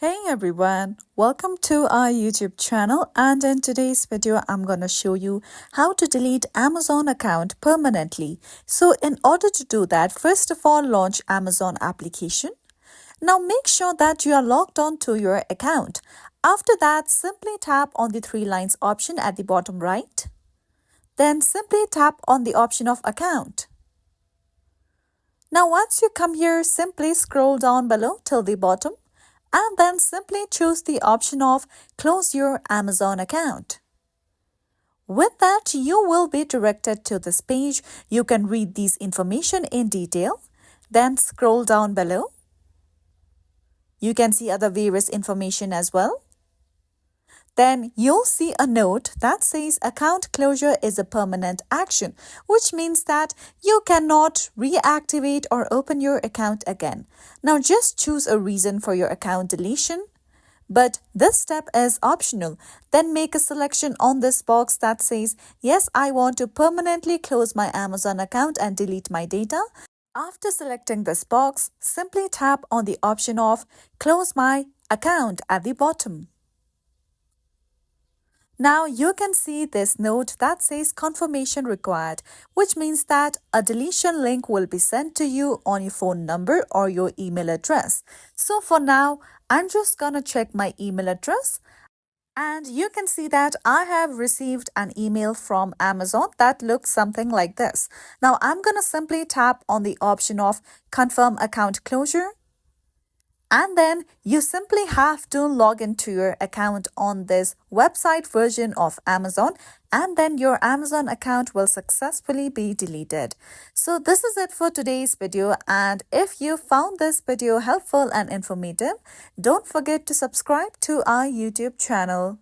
Hey everyone, welcome to our YouTube channel, and in today's video I'm going to show you how to delete Amazon account permanently. So in order to do that, first of all launch Amazon application. Now make sure that you are logged on to your account. After that, simply tap on the three lines option at the bottom right. Then simply tap on the option of account. Now once you come here, simply scroll down below till the bottom and then simply choose the option of close your Amazon account. With that, you will be directed to this page. You can read these information in detail. Then scroll down below. You can see other various information as well. Then you'll see a note that says account closure is a permanent action, which means that you cannot reactivate or open your account again. Now just choose a reason for your account deletion. But this step is optional. Then make a selection on this box that says, yes, I want to permanently close my Amazon account and delete my data. After selecting this box, simply tap on the option of close my account at the bottom. Now you can see this note that says confirmation required, which means that a deletion link will be sent to you on your phone number or your email address. So for now, I'm just gonna check my email address. And you can see that I have received an email from Amazon that looks something like this. Now I'm gonna simply tap on the option of confirm account closure. And then you simply have to log into your account on this website version of Amazon, and then your Amazon account will successfully be deleted. So this is it for today's video, and if you found this video helpful and informative, don't forget to subscribe to our YouTube channel.